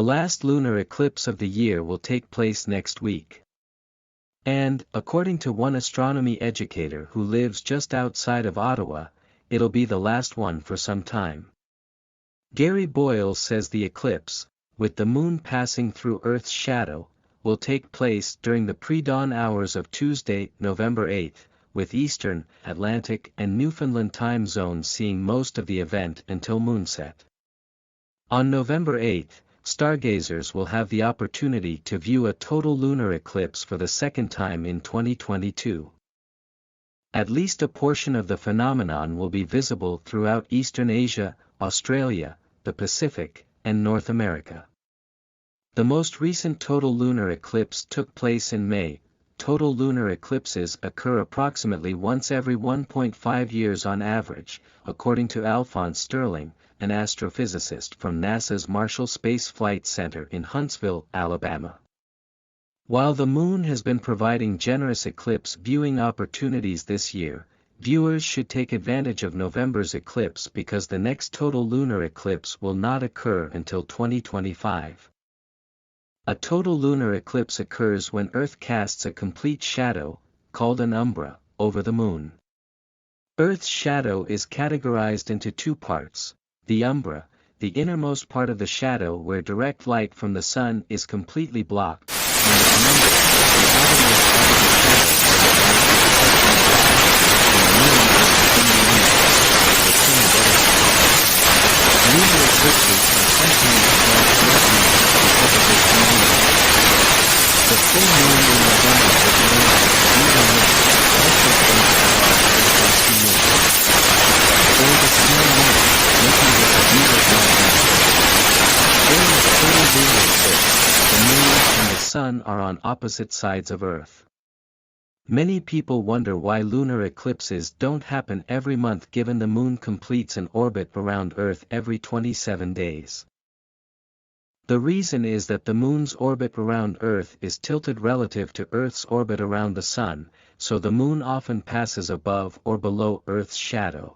The last lunar eclipse of the year will take place next week. And, according to one astronomy educator who lives just outside of Ottawa, it'll be the last one for some time. Gary Boyle says the eclipse, with the moon passing through Earth's shadow, will take place during the pre-dawn hours of Tuesday, November 8th, with Eastern, Atlantic and Newfoundland time zones seeing most of the event until moonset. On November 8th, stargazers will have the opportunity to view a total lunar eclipse for the second time in 2022. At least a portion of the phenomenon will be visible throughout Eastern Asia, Australia, the Pacific, and North America. The most recent total lunar eclipse took place in May. Total lunar eclipses occur approximately once every 1.5 years on average, according to Alphonse Sterling, an astrophysicist from NASA's Marshall Space Flight Center in Huntsville, Alabama. While the moon has been providing generous eclipse viewing opportunities this year, viewers should take advantage of November's eclipse because the next total lunar eclipse will not occur until 2025. A total lunar eclipse occurs when Earth casts a complete shadow, called an umbra, over the moon. Earth's shadow is categorized into two parts: the umbra, the innermost part of the shadow where direct light from the sun is completely blocked, and the penumbra, the outermost part of the shadow, lunar eclipses are sometimes called blood moons because of this phenomena. The full moon in November is known as Beaver moon, also called or the small moon, making it a Beaver blood moon. During a total lunar eclipse, the moon and the sun are on opposite sides of Earth. Many people wonder why lunar eclipses don't happen every month given the moon completes an orbit around Earth every 27 days. The reason is that the moon's orbit around Earth is tilted relative to Earth's orbit around the sun, so the moon often passes above or below Earth's shadow.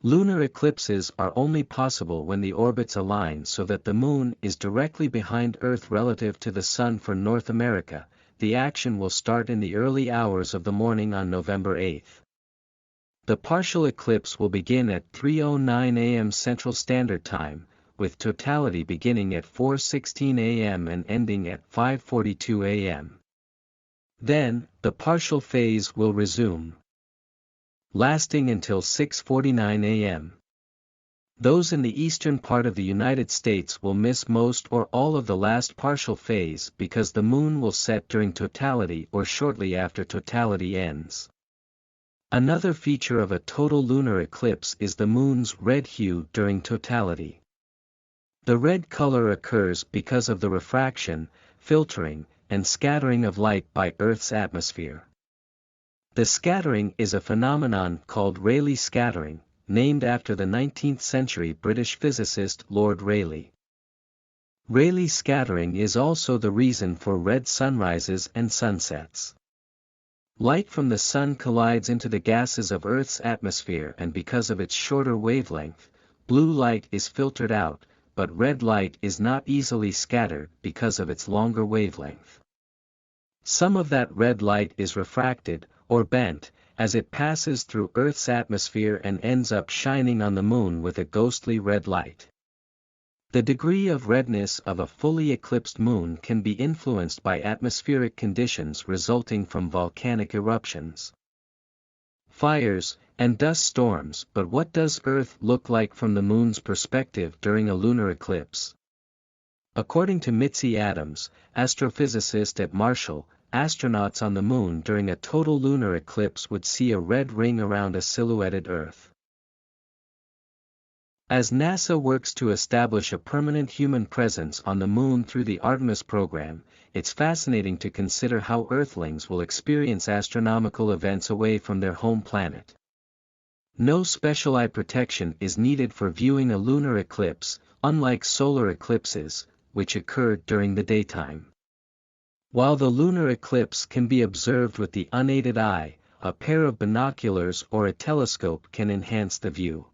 Lunar eclipses are only possible when the orbits align so that the moon is directly behind Earth relative to the sun. For North America, the action will start in the early hours of the morning on November 8th. The partial eclipse will begin at 3:09 a.m. Central Standard Time, with totality beginning at 4:16 a.m. and ending at 5:42 a.m. Then, the partial phase will resume, lasting until 6:49 a.m. Those in the eastern part of the United States will miss most or all of the last partial phase because the moon will set during totality or shortly after totality ends. Another feature of a total lunar eclipse is the moon's red hue during totality. The red color occurs because of the refraction, filtering, and scattering of light by Earth's atmosphere. The scattering is a phenomenon called Rayleigh scattering, named after the 19th century British physicist Lord Rayleigh. Rayleigh scattering is also the reason for red sunrises and sunsets. Light from the sun collides into the gases of Earth's atmosphere, and because of its shorter wavelength, blue light is filtered out, but red light is not easily scattered because of its longer wavelength. Some of that red light is refracted, or bent, as it passes through Earth's atmosphere and ends up shining on the moon with a ghostly red light. The degree of redness of a fully eclipsed moon can be influenced by atmospheric conditions resulting from volcanic eruptions, fires, and dust storms. But what does Earth look like from the moon's perspective during a lunar eclipse? According to Mitzi Adams, astrophysicist at Marshall, astronauts on the moon during a total lunar eclipse would see a red ring around a silhouetted Earth. As NASA works to establish a permanent human presence on the moon through the Artemis program, it's fascinating to consider how Earthlings will experience astronomical events away from their home planet. No special eye protection is needed for viewing a lunar eclipse, unlike solar eclipses, which occur during the daytime. While the lunar eclipse can be observed with the unaided eye, a pair of binoculars or a telescope can enhance the view.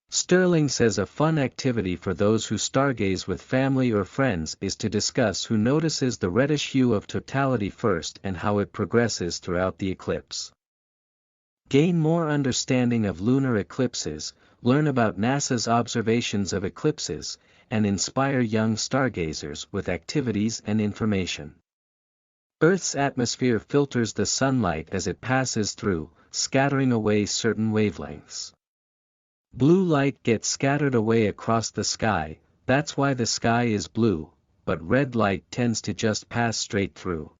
Sterling says a fun activity for those who stargaze with family or friends is to discuss who notices the reddish hue of totality first and how it progresses throughout the eclipse. Gain more understanding of lunar eclipses, learn about NASA's observations of eclipses, and inspire young stargazers with activities and information. Earth's atmosphere filters the sunlight as it passes through, scattering away certain wavelengths. Blue light gets scattered away across the sky, that's why the sky is blue, but red light tends to just pass straight through.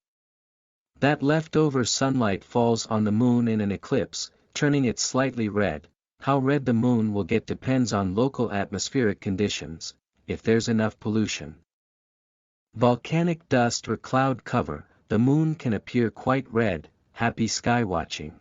That leftover sunlight falls on the moon in an eclipse, turning it slightly red. How red the moon will get depends on local atmospheric conditions, if there's enough pollution. Volcanic dust or cloud cover, the moon can appear quite red. Happy sky watching.